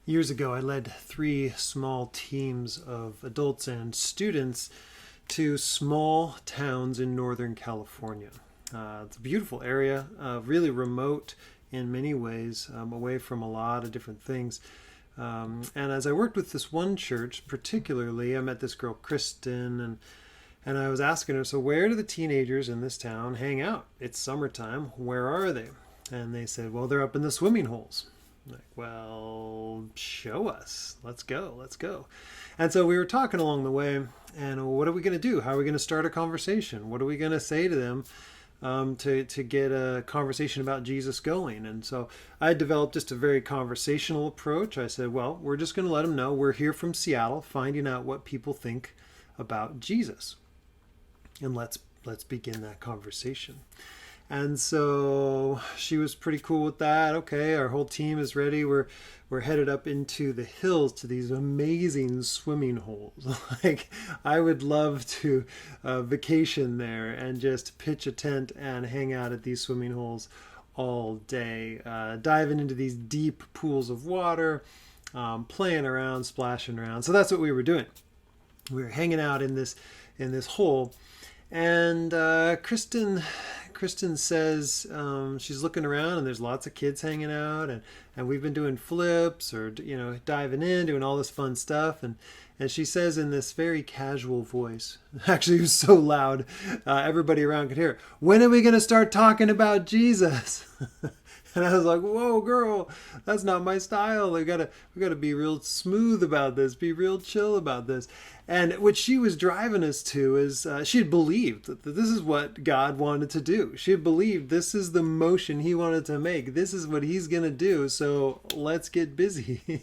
Years ago, I led 3 small teams of adults and students to small towns in Northern California. It's a beautiful area, really remote in many ways, away from a lot of different things. And as I worked with this one church, particularly, I met this girl, Kristen, and I was asking her, so where do the teenagers in this town hang out? It's summertime. Where are they? And they said, well, they're up in the swimming holes. Like, well, show us. Let's go. And so we were talking along the way, and what are we going to do? How are we going to start a conversation? What are we going to say to them to get a conversation about Jesus going? And so I developed just a very conversational approach. I said, well, we're just going to let them know we're here from Seattle, finding out what people think about Jesus. And let's begin that conversation. And so she was pretty cool with that. Okay, our whole team is ready. We're headed up into the hills to these amazing swimming holes. Like, I would love to vacation there and just pitch a tent and hang out at these swimming holes all day, diving into these deep pools of water, playing around, splashing around. So that's what we were doing. We were hanging out in this hole, and Kristen says she's looking around and there's lots of kids hanging out, and we've been doing flips or diving in, doing all this fun stuff, and she says in this very casual voice, actually it was so loud everybody around could hear it, when are we going to start talking about Jesus? And I was like, whoa, girl, that's not my style. We gotta be real smooth about this, be real chill about this. And what she was driving us to is she had believed that this is what God wanted to do. She had believed this is the motion he wanted to make. This is what he's going to do. So let's get busy.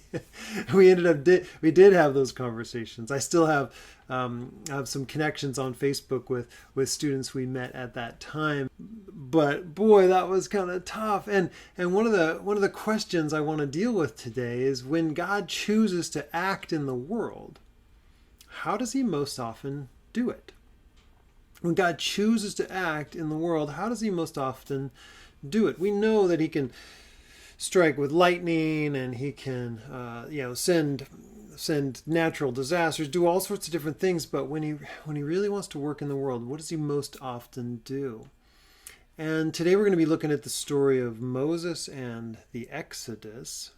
We did have those conversations. I still have some connections on Facebook with students we met at that time. But boy, that was kind of tough. And one of the questions I want to deal with today is, when God chooses to act in the world, how does he most often do it? When God chooses to act in the world, how does he most often do it? We know that he can strike with lightning, and he can send natural disasters, do all sorts of different things. But when he really wants to work in the world, what does he most often do? And today we're going to be looking at the story of Moses and the Exodus.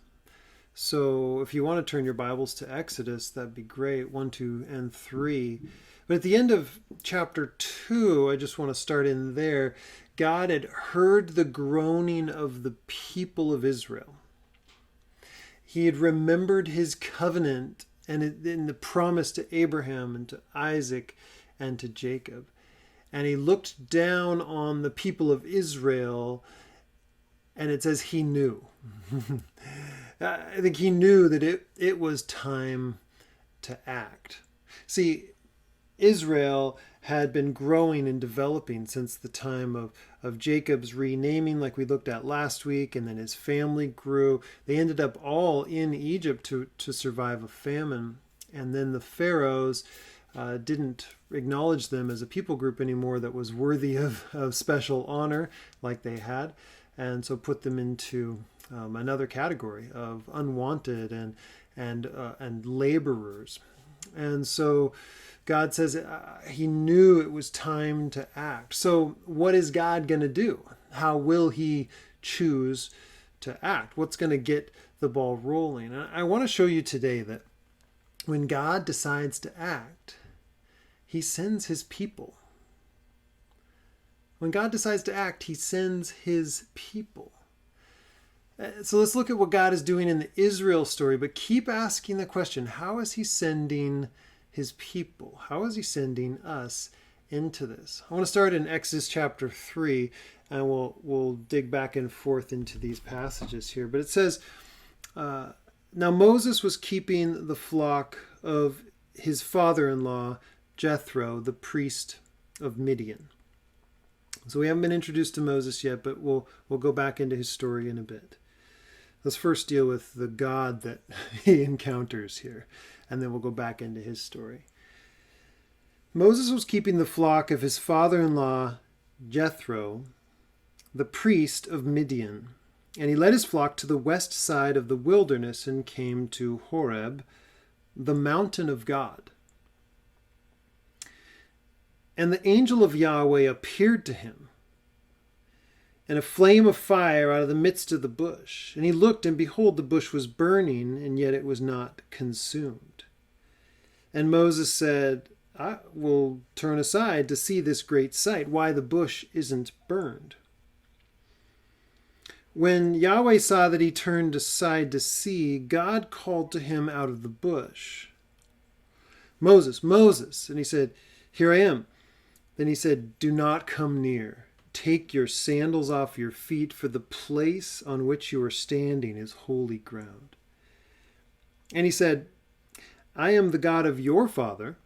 So if you want to turn your Bibles to Exodus, that'd be great, 1, 2, and 3. But at the end of chapter 2, I just want to start in there. God had heard the groaning of the people of Israel. He had remembered his covenant and in the promise to Abraham and to Isaac and to Jacob. And he looked down on the people of Israel, and it says he knew. I think he knew that it was time to act. See, Israel had been growing and developing since the time of Jacob's renaming, like we looked at last week, and then his family grew. They ended up all in Egypt to survive a famine. And then the pharaohs didn't acknowledge them as a people group anymore that was worthy of special honor like they had, and so put them into another category of unwanted and laborers. And so God says he knew it was time to act. So what is God going to do? How will he choose to act? What's going to get the ball rolling? And I want to show you today that when God decides to act, he sends his people. When God decides to act, he sends his people. So let's look at what God is doing in the Israel story, but keep asking the question, how is he sending his people? How is he sending us into this? I want to start in Exodus chapter 3, and we'll dig back and forth into these passages here. But it says, now Moses was keeping the flock of his father-in-law, Jethro, the priest of Midian. So we haven't been introduced to Moses yet, but we'll go back into his story in a bit. Let's first deal with the God that he encounters here, and then we'll go back into his story. Moses was keeping the flock of his father-in-law, Jethro, the priest of Midian, And he led his flock to the west side of the wilderness and came to Horeb, the mountain of God. And the angel of Yahweh appeared to him, and a flame of fire out of the midst of the bush. And he looked, and behold, the bush was burning, and yet it was not consumed. And Moses said, I will turn aside to see this great sight, why the bush isn't burned. When Yahweh saw that he turned aside to see, God called to him out of the bush, Moses, Moses. And he said, Here I am. Then he said, Do not come near. Take your sandals off your feet, for the place on which you are standing is holy ground. And he said, I am the God of your father,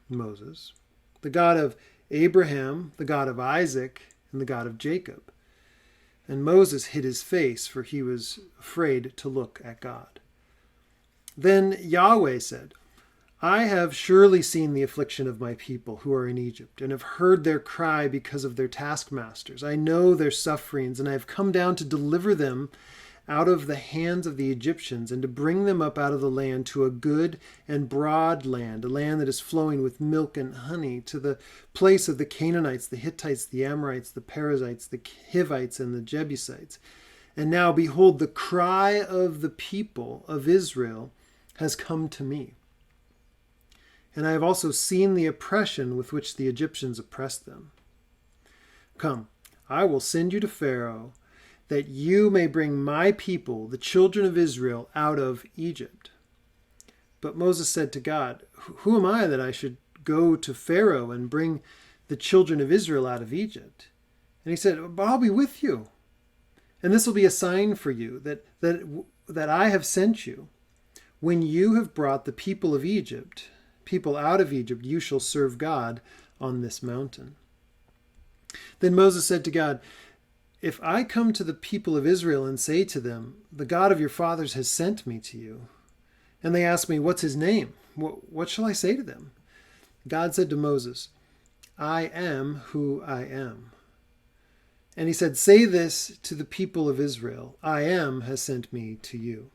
Moses, the God of Abraham, the God of Isaac, and the God of Jacob. And Moses hid his face, for he was afraid to look at God. Then Yahweh said, I have surely seen the affliction of my people who are in Egypt, and have heard their cry because of their taskmasters. I know their sufferings, and I have come down to deliver them out of the hands of the Egyptians, and to bring them up out of the land to a good and broad land, a land that is flowing with milk and honey, to the place of the Canaanites, the Hittites, the Amorites, the Perizzites, the Hivites, and the Jebusites. And now, behold, the cry of the people of Israel has come to me. And I have also seen the oppression with which the Egyptians oppressed them. Come, I will send you to Pharaoh, that you may bring my people, the children of Israel, out of Egypt. But Moses said to God, Who am I that I should go to Pharaoh and bring the children of Israel out of Egypt? And he said, But I'll be with you. And this will be a sign for you that I have sent you. When you have brought the people out of Egypt, you shall serve God on this mountain. Then Moses said to God, If I come to the people of Israel and say to them, The God of your fathers has sent me to you, and they ask me, What's his name? What shall I say to them? God said to Moses, I am who I am. And he said, Say this to the people of Israel, I am has sent me to you.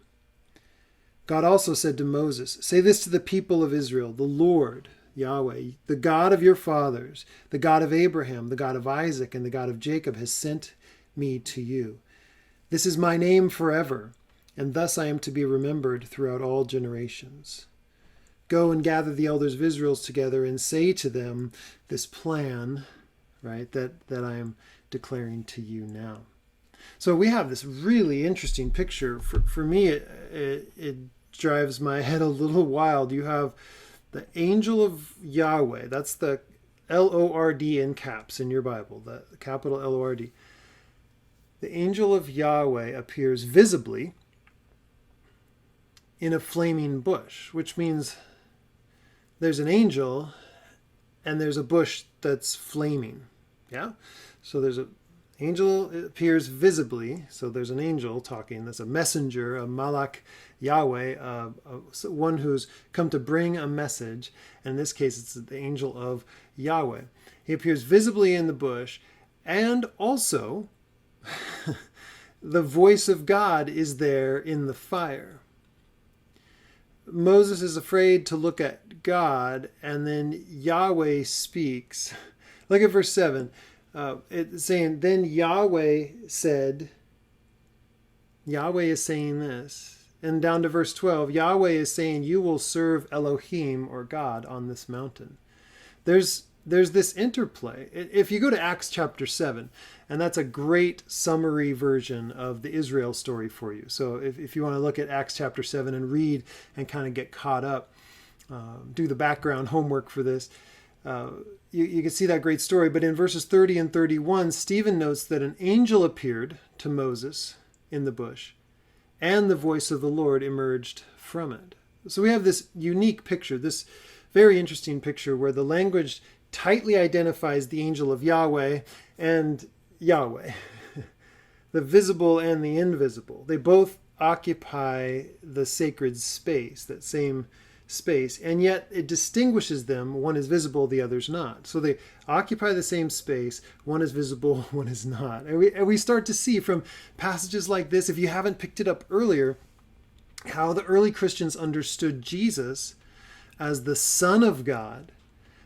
God also said to Moses, Say this to the people of Israel, the Lord, Yahweh, the God of your fathers, the God of Abraham, the God of Isaac, and the God of Jacob has sent me to you. This is my name forever, and thus I am to be remembered throughout all generations. Go and gather the elders of Israel together and say to them this plan, right, that I am declaring to you now. So we have this really interesting picture. For me, it drives my head a little wild. You have the angel of Yahweh. That's the L-O-R-D in caps in your Bible, the capital L-O-R-D. The angel of Yahweh appears visibly in a flaming bush, which means there's an angel and there's a bush that's flaming. Yeah? So there's an angel appears visibly. So there's an angel talking. That's a messenger, a malach Yahweh, one who's come to bring a message. And in this case, it's the angel of Yahweh. He appears visibly in the bush, and also the voice of God is there in the fire. Moses is afraid to look at God, and then Yahweh speaks. Look at verse 7. It's saying, Then Yahweh said, Yahweh is saying this. And down to verse 12, Yahweh is saying, You will serve Elohim, or God, on this mountain. There's this interplay. If you go to Acts chapter 7, and that's a great summary version of the Israel story for you. So if you want to look at Acts chapter 7 and read and kind of get caught up, do the background homework for this, you can see that great story. But in verses 30 and 31, Stephen notes that an angel appeared to Moses in the bush, and the voice of the Lord emerged from it. So we have this unique picture, this very interesting picture where the language tightly identifies the angel of Yahweh and Yahweh, the visible and the invisible. They both occupy the sacred space, that same space, and yet it distinguishes them. One is visible, the other's not. So they occupy the same space. One is visible, one is not. And we start to see from passages like this, if you haven't picked it up earlier, how the early Christians understood Jesus as the Son of God.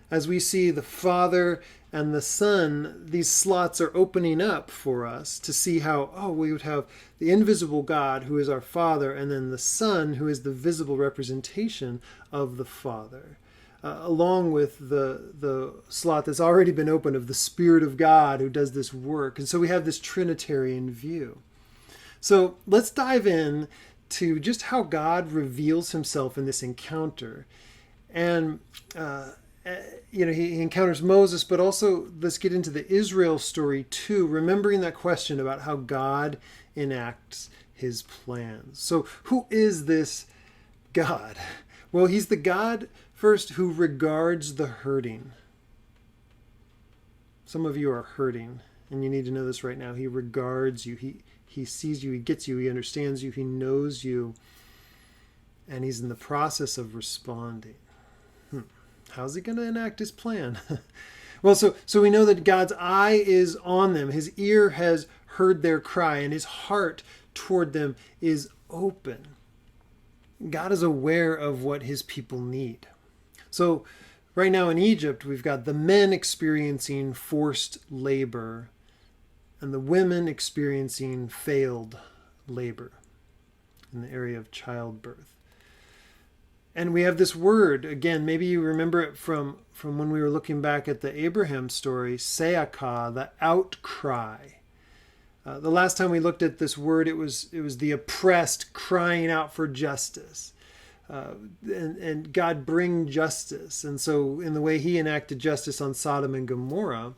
As we see the Father and the Son, these slots are opening up for us to see how, we would have the invisible God who is our Father, and then the Son who is the visible representation of the Father, along with the slot that's already been opened of the Spirit of God who does this work. And so we have this Trinitarian view. So let's dive in to just how God reveals himself in this encounter. And he encounters Moses, but also let's get into the Israel story too, remembering that question about how God enacts his plans. So who is this God? Well, he's the God, first, who regards the hurting. Some of you are hurting, and you need to know this right now. He regards you. He sees you. He gets you. He understands you. He knows you. And he's in the process of responding. How's he going to enact his plan? Well, so we know that God's eye is on them. His ear has heard their cry, and his heart toward them is open. God is aware of what his people need. So right now in Egypt, we've got the men experiencing forced labor and the women experiencing failed labor in the area of childbirth. And we have this word, again, maybe you remember it from when we were looking back at the Abraham story, se'akah, the outcry. The last time we looked at this word, it was the oppressed crying out for justice. And God bring justice. And so in the way he enacted justice on Sodom and Gomorrah,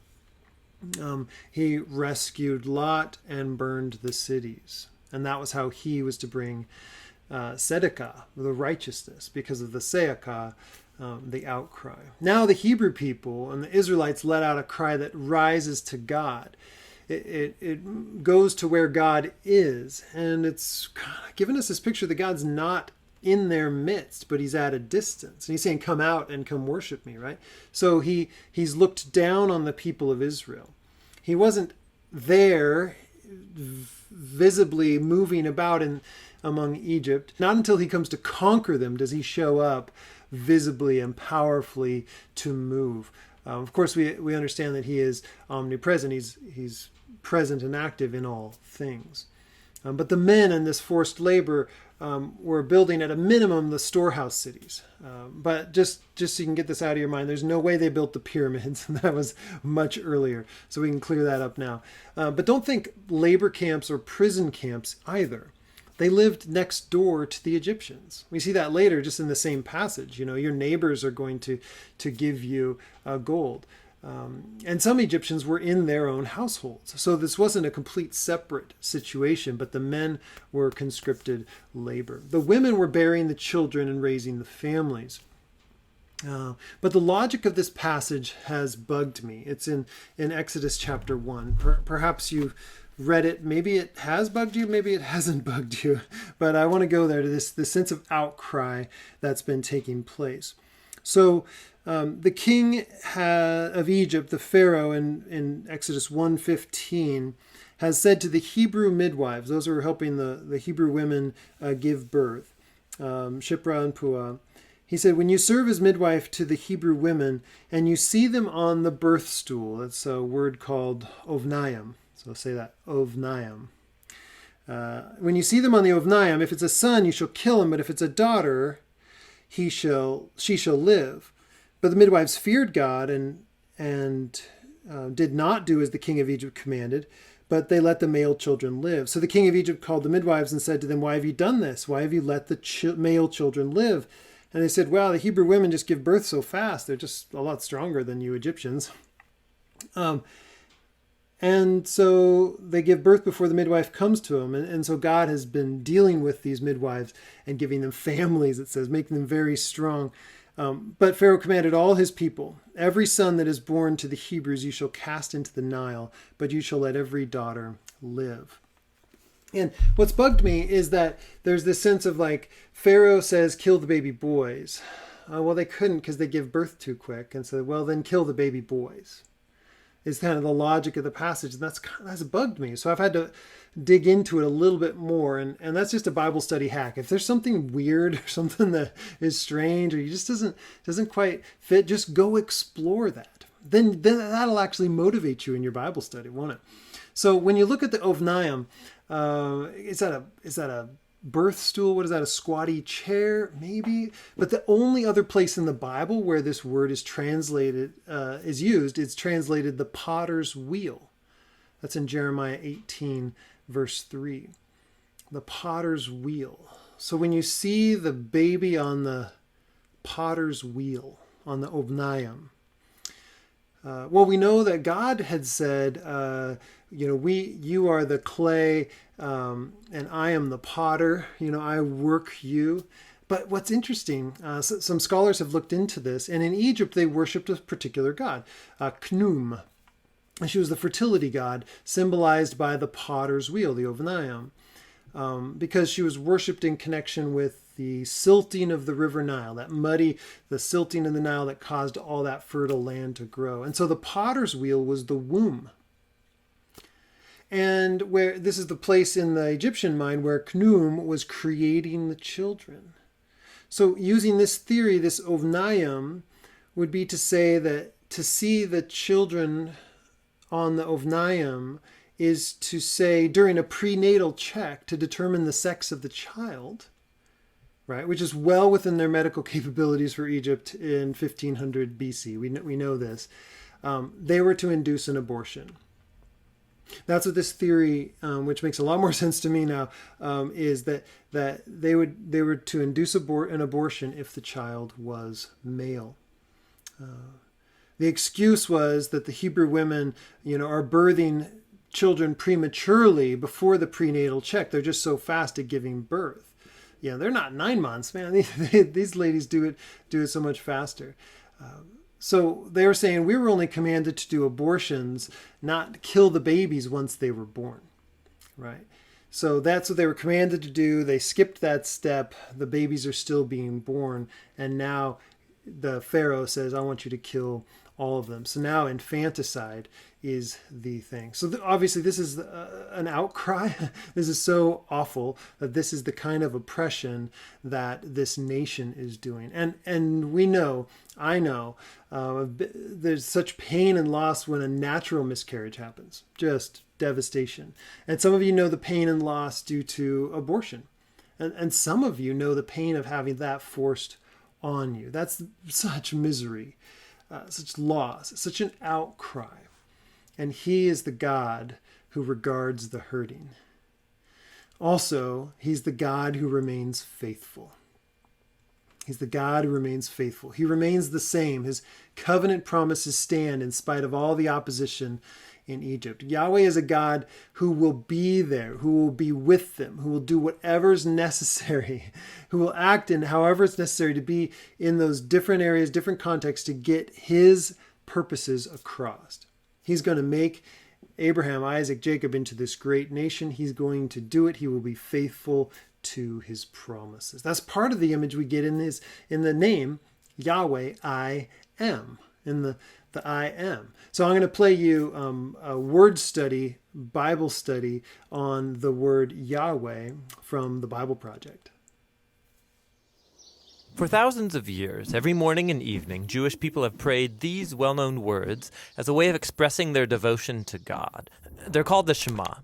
he rescued Lot and burned the cities. And that was how he was to bring tzedakah, the righteousness, because of the se'akah, the outcry. Now the Hebrew people and the Israelites let out a cry that rises to God. It goes to where God is, and it's given us this picture that God's not in their midst, but he's at a distance. And he's saying, come out and come worship me, right? So he's looked down on the people of Israel. He wasn't there visibly moving about among Egypt. Not until he comes to conquer them does he show up visibly and powerfully to move. Of course, we understand that he is omnipresent. He's present and active in all things. But the men in this forced labor were building at a minimum the storehouse cities. But just so you can get this out of your mind, there's no way they built the pyramids. That was much earlier. So we can clear that up now. But don't think labor camps or prison camps either. They lived next door to the Egyptians. We see that later just in the same passage. Your neighbors are going to give you gold. And some Egyptians were in their own households. So this wasn't a complete separate situation, but the men were conscripted labor. The women were bearing the children and raising the families. But the logic of this passage has bugged me. It's in Exodus chapter 1. Perhaps you've read it. Maybe it has bugged you. Maybe it hasn't bugged you. But I want to go there to this sense of outcry that's been taking place. So the king of Egypt, the Pharaoh, in Exodus 1:15, has said to the Hebrew midwives, those who are helping the Hebrew women give birth, Shiphrah and Puah, he said, when you serve as midwife to the Hebrew women and you see them on the birth stool, that's a word called ovnayim. So say that, ovnayim. When you see them on the ovnayim, if it's a son, you shall kill him, but if it's a daughter, she shall live. But the midwives feared God and did not do as the king of Egypt commanded, but they let the male children live. So the king of Egypt called the midwives and said to them, why have you done this? Why have you let the male children live? And they said, well, the Hebrew women just give birth so fast. They're just a lot stronger than you Egyptians. And so they give birth before the midwife comes to them. And so God has been dealing with these midwives and giving them families, it says, making them very strong. But Pharaoh commanded all his people, every son that is born to the Hebrews you shall cast into the Nile, but you shall let every daughter live. And what's bugged me is that there's this sense of like, Pharaoh says, kill the baby boys. Well, they couldn't because they give birth too quick. And so, well, then kill the baby boys. Is kind of the logic of the passage. And that's bugged me. So I've had to dig into it a little bit more. And that's just a Bible study hack. If there's something weird or something that is strange or you just doesn't quite fit, just go explore that. Then that'll actually motivate you in your Bible study, won't it? So when you look at the Ovnaim, is that a birth stool? What is that? A squatty chair? Maybe. But the only other place in the Bible where this word is translated, is used, it's translated the potter's wheel. That's in Jeremiah 18, verse 3. The potter's wheel. So when you see the baby on the potter's wheel, on the Ovnaim, well, we know that God had said, you are the clay, and I am the potter. I work you. But what's interesting, some scholars have looked into this, and in Egypt they worshipped a particular god, Khnum. And she was the fertility god, symbolized by the potter's wheel, the Ovnaim, because she was worshipped in connection with the silting of the river Nile, the silting in the Nile that caused all that fertile land to grow. And so the potter's wheel was the womb. And where this is the place in the Egyptian mind where Khnum was creating the children. So using this theory, this Ovnaim would be to say that to see the children on the Ovnaim is to say during a prenatal check to determine the sex of the child, right? Which is well within their medical capabilities for Egypt in 1500 BC. We know this. They were to induce an abortion. That's what this theory, which makes a lot more sense to me now, is that they were to induce an abortion if the child was male. The excuse was that the Hebrew women, are birthing children prematurely before the prenatal check. They're just so fast at giving birth. They're not 9 months, man. These ladies do it so much faster. So they were saying we were only commanded to do abortions, not kill the babies once they were born, right? So that's what they were commanded to do. They skipped that step. The babies are still being born. And now the Pharaoh says, I want you to kill all of them. So now infanticide is the thing. So obviously this is an outcry. This is so awful that this is the kind of oppression that this nation is doing. And I know, there's such pain and loss when a natural miscarriage happens. Just devastation. And some of you know the pain and loss due to abortion. And some of you know the pain of having that forced on you. That's such misery. Such loss, such an outcry. And he is the God who regards the hurting. Also, he's the God who remains faithful. He's the God who remains faithful. He remains the same. His covenant promises stand in spite of all the opposition in Egypt. Yahweh is a God who will be there, who will be with them, who will do whatever is necessary, who will act in however it's necessary to be in those different areas, different contexts to get his purposes across. He's going to make Abraham, Isaac, Jacob into this great nation. He's going to do it. He will be faithful to his promises. That's part of the image we get in the name Yahweh, I am, in the I am. So I'm going to play you a word study, Bible study on the word Yahweh from the Bible Project. For thousands of years, every morning and evening, Jewish people have prayed these well-known words as a way of expressing their devotion to God. They're called the Shema.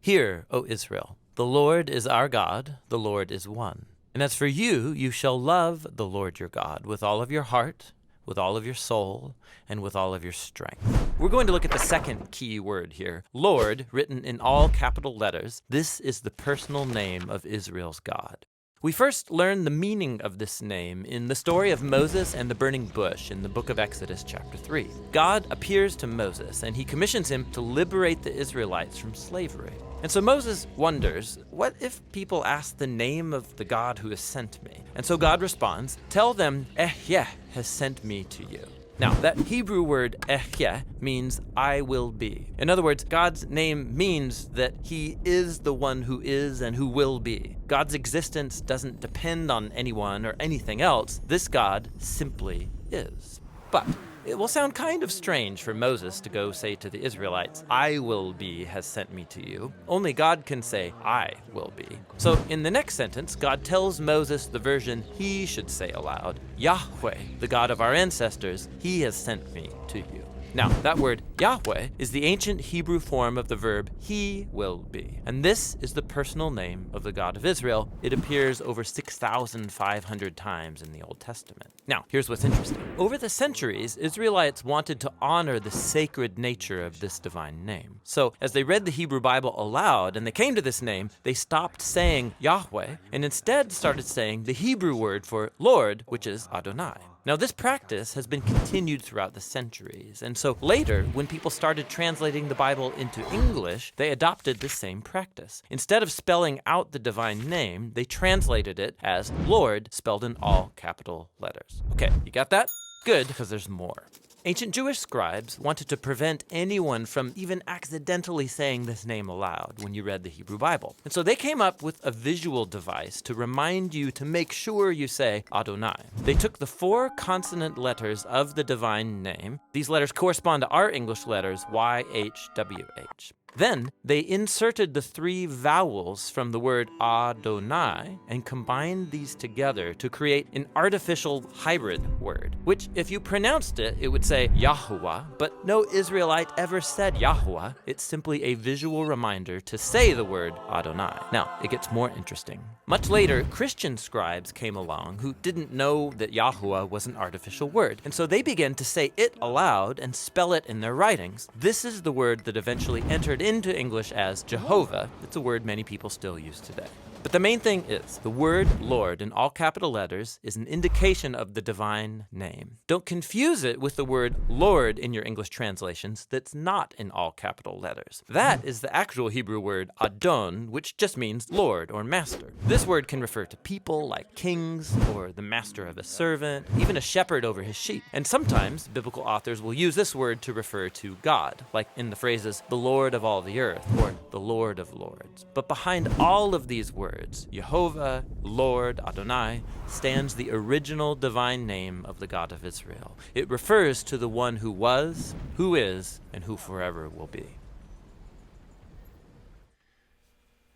Hear, O Israel, the Lord is our God, the Lord is one. And as for you, you shall love the Lord your God with all of your heart, with all of your soul, and with all of your strength. We're going to look at the second key word here. Lord, written in all capital letters. This is the personal name of Israel's God. We first learn the meaning of this name in the story of Moses and the burning bush in the book of Exodus chapter 3. God appears to Moses and he commissions him to liberate the Israelites from slavery. And so Moses wonders, what if people ask the name of the God who has sent me? And so God responds, tell them, Yah has sent me to you. Now, that Hebrew word ehyeh means I will be. In other words, God's name means that he is the one who is and who will be. God's existence doesn't depend on anyone or anything else. This God simply is. But it will sound kind of strange for Moses to go say to the Israelites, I will be has sent me to you. Only God can say, I will be. So in the next sentence, God tells Moses the version he should say aloud, Yahweh, the God of our ancestors, he has sent me to you. Now, that word Yahweh is the ancient Hebrew form of the verb he will be. And this is the personal name of the God of Israel. It appears over 6,500 times in the Old Testament. Now, here's what's interesting. Over the centuries, Israelites wanted to honor the sacred nature of this divine name. So, as they read the Hebrew Bible aloud and they came to this name, they stopped saying Yahweh and instead started saying the Hebrew word for Lord, which is Adonai. Now, this practice has been continued throughout the centuries, and so later, when people started translating the Bible into English, they adopted this same practice. Instead of spelling out the divine name, they translated it as Lord, spelled in all capital letters. Okay, you got that? Good, because there's more. Ancient Jewish scribes wanted to prevent anyone from even accidentally saying this name aloud when you read the Hebrew Bible. And so they came up with a visual device to remind you to make sure you say Adonai. They took the 4 consonant letters of the divine name. These letters correspond to our English letters YHWH. Then they inserted the 3 vowels from the word Adonai and combined these together to create an artificial hybrid word, which if you pronounced it, it would say Yahuwah, but no Israelite ever said Yahuwah. It's simply a visual reminder to say the word Adonai. Now, it gets more interesting. Much later, Christian scribes came along who didn't know that Yahuwah was an artificial word, and so they began to say it aloud and spell it in their writings. This is the word that eventually entered into English as Jehovah. It's a word many people still use today. But the main thing is, the word Lord in all capital letters is an indication of the divine name. Don't confuse it with the word Lord in your English translations that's not in all capital letters. That is the actual Hebrew word Adon, which just means Lord or master. This word can refer to people like kings or the master of a servant, even a shepherd over his sheep. And sometimes biblical authors will use this word to refer to God, like in the phrases, the Lord of all the earth or the Lord of lords. But behind all of these words, Jehovah, Lord, Adonai, stands the original divine name of the God of Israel. It refers to the one who was, who is, and who forever will be.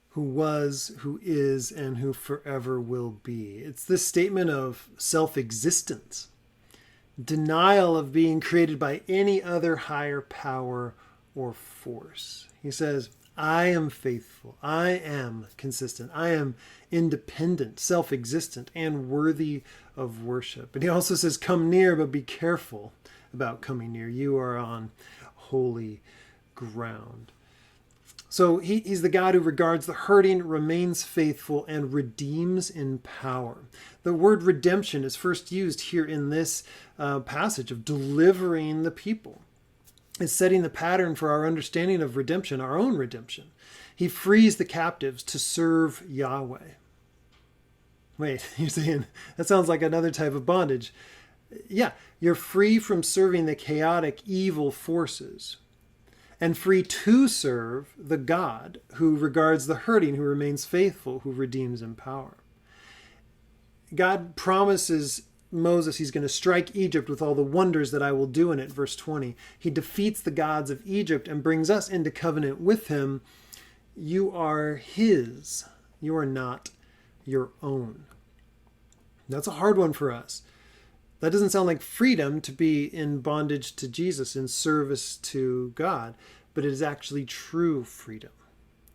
Who was, who is, and who forever will be. It's this statement of self-existence, denial of being created by any other higher power or force. He says, I am faithful, I am consistent, I am independent, self-existent, and worthy of worship. And he also says, come near, but be careful about coming near. You are on holy ground. So he's the God who regards the hurting, remains faithful, and redeems in power. The word redemption is first used here in this passage of delivering the people. It's setting the pattern for our understanding of redemption, our own redemption. He frees the captives to serve Yahweh. Wait, you're saying that sounds like another type of bondage. Yeah, you're free from serving the chaotic evil forces and free to serve the God who regards the hurting, who remains faithful, who redeems in power. God promises Moses he's going to strike Egypt with all the wonders that I will do in it. Verse 20. He defeats the gods of Egypt and brings us into covenant with him. You are his. You are not your own. That's a hard one for us. That doesn't sound like freedom to be in bondage to Jesus, in service to God, but it is actually true freedom.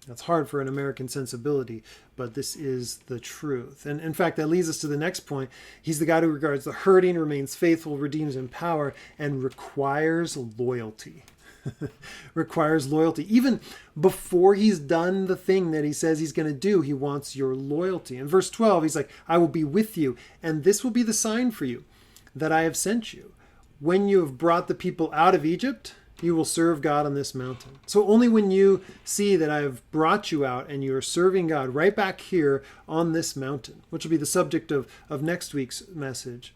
That's hard for an American sensibility, but this is the truth. And in fact, that leads us to the next point. He's the God who regards the hurting, remains faithful, redeems in power, and requires loyalty. Requires loyalty. Even before he's done the thing that he says he's going to do, he wants your loyalty. In verse 12, he's like, I will be with you, and this will be the sign for you that I have sent you. When you have brought the people out of Egypt, you will serve God on this mountain. So only when you see that I have brought you out and you are serving God right back here on this mountain, which will be the subject of next week's message,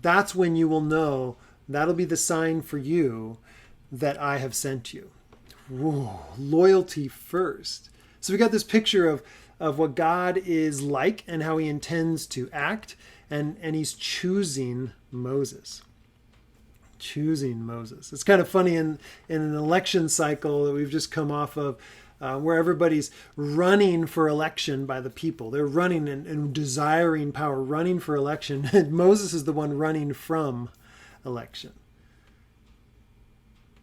That's when you will know, that'll be the sign for you that I have sent you. Whoa, loyalty first. So we got this picture of what God is like and how he intends to act, and he's choosing Moses. Choosing Moses. It's kind of funny in an election cycle that we've just come off of, where everybody's running for election by the people. They're running and desiring power, running for election. And Moses is the one running from election.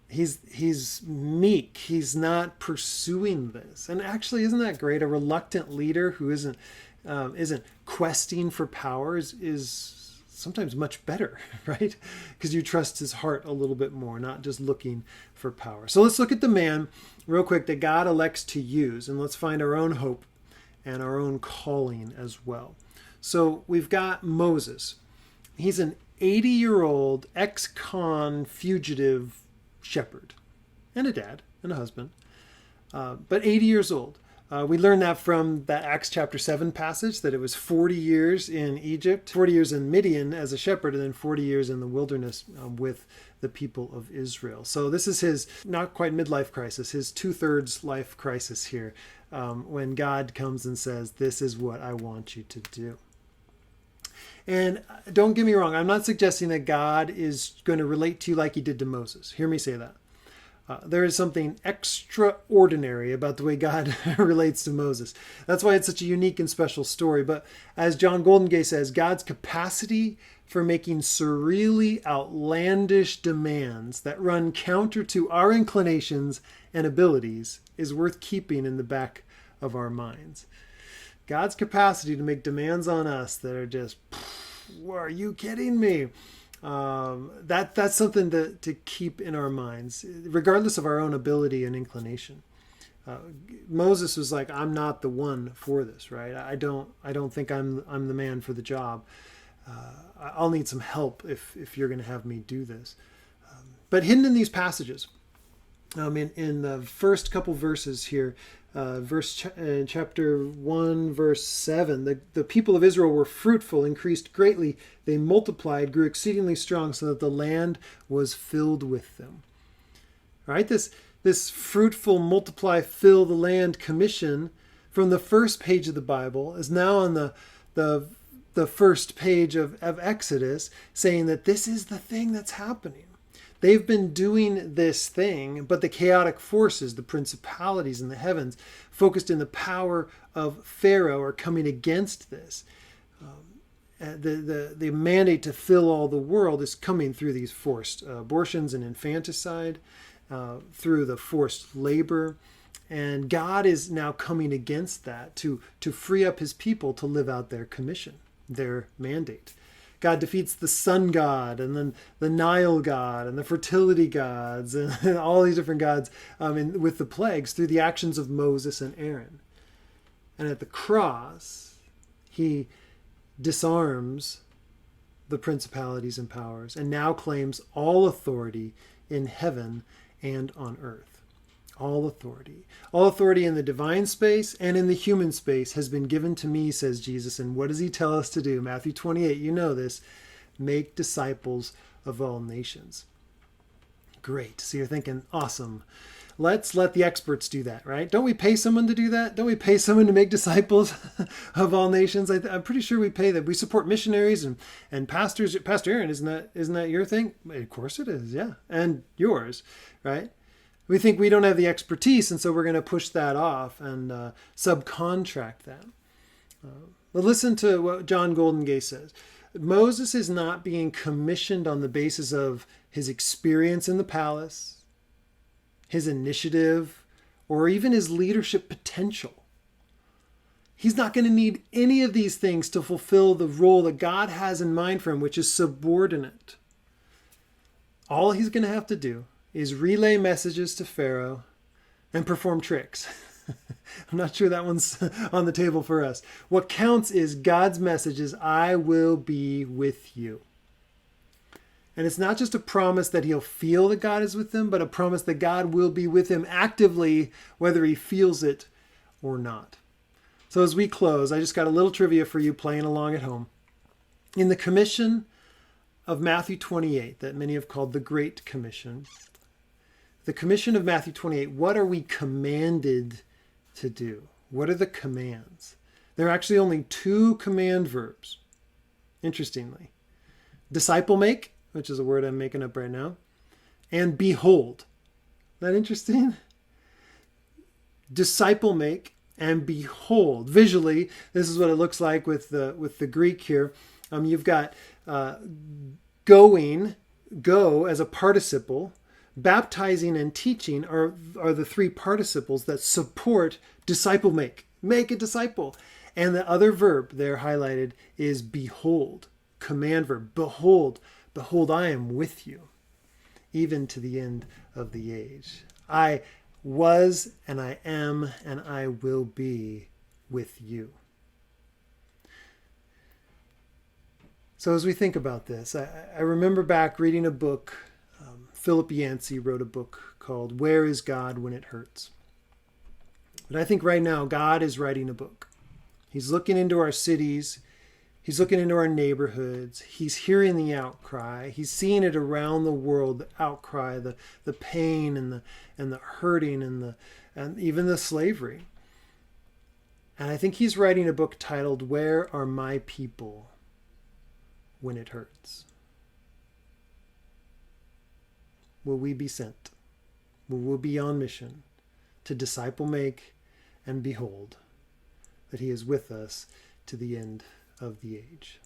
He's meek. He's not pursuing this. And actually, isn't that great? A reluctant leader who isn't questing for power is sometimes much better, right? Because you trust his heart a little bit more, not just looking for power. So let's look at the man real quick that God elects to use, and let's find our own hope and our own calling as well. So we've got Moses. He's an 80-year-old ex-con fugitive shepherd and a dad and a husband, but 80 years old. We learned that from that Acts chapter 7 passage, that it was 40 years in Egypt, 40 years in Midian as a shepherd, and then 40 years in the wilderness with the people of Israel. So this is his not quite midlife crisis, his 2/3 life crisis here, when God comes and says, this is what I want you to do. And don't get me wrong, I'm not suggesting that God is going to relate to you like he did to Moses. Hear me say that. There is something extraordinary about the way God relates to Moses. That's why it's such a unique and special story. But as John Goldengay says, God's capacity for making surreally outlandish demands that run counter to our inclinations and abilities is worth keeping in the back of our minds. God's capacity to make demands on us that are just, are you kidding me? That's something to keep in our minds, regardless of our own ability and inclination. Moses was like, I'm not the one for this, right? I don't think I'm the man for the job. I'll need some help if you're going to have me do this. But hidden in these passages, in the first couple verses here, chapter 1, verse 7, the people of Israel were fruitful, increased greatly. They multiplied, grew exceedingly strong, so that the land was filled with them. Right? This fruitful, multiply, fill the land commission from the first page of the Bible is now on the first page of Exodus, saying that this is the thing that's happening. They've been doing this thing, but the chaotic forces, the principalities in the heavens, focused in the power of Pharaoh, are coming against this. The mandate to fill all the world is coming through these forced abortions and infanticide, through the forced labor. And God is now coming against that to free up his people to live out their commission, their mandate. God defeats the sun god and then the Nile god and the fertility gods and all these different gods with the plagues through the actions of Moses and Aaron. And at the cross, he disarms the principalities and powers and now claims all authority in heaven and on earth. All authority. All authority in the divine space and in the human space has been given to me, says Jesus. And what does he tell us to do? Matthew 28, you know this. Make disciples of all nations. Great. So you're thinking, awesome. Let's let the experts do that, right? Don't we pay someone to do that? Don't we pay someone to make disciples of all nations? I'm pretty sure we pay that. We support missionaries and pastors. Pastor Aaron, isn't that your thing? Of course it is, yeah. And yours, right? We think we don't have the expertise, and so we're going to push that off and subcontract that. But listen to what John Goldengay says. Moses is not being commissioned on the basis of his experience in the palace, his initiative, or even his leadership potential. He's not going to need any of these things to fulfill the role that God has in mind for him, which is subordinate. All he's going to have to do is relay messages to Pharaoh and perform tricks. I'm not sure that one's on the table for us. What counts is God's message is, I will be with you. And it's not just a promise that he'll feel that God is with him, but a promise that God will be with him actively, whether he feels it or not. So as we close, I just got a little trivia for you playing along at home. In the commission of Matthew 28 that many have called the Great Commission. The commission of Matthew 28, what are we commanded to do? What are the commands? There are actually only 2 command verbs, interestingly. Disciple make, which is a word I'm making up right now, and behold. Isn't that interesting? Disciple make and behold. Visually, this is what it looks like with the Greek here. You've got going, go as a participle. Baptizing and teaching are the 3 participles that support disciple make. Make a disciple. And the other verb there highlighted is behold. Command verb. Behold. Behold, I am with you, even to the end of the age. I was and I am and I will be with you. So as we think about this, I remember back reading a book. Philip Yancey wrote a book called Where is God When It Hurts? But I think right now God is writing a book. He's looking into our cities. He's looking into our neighborhoods. He's hearing the outcry. He's seeing it around the world, the outcry, the pain and the hurting and even the slavery. And I think he's writing a book titled Where Are My People When It Hurts? Will we be sent? Will we be on mission to disciple make and behold that he is with us to the end of the age?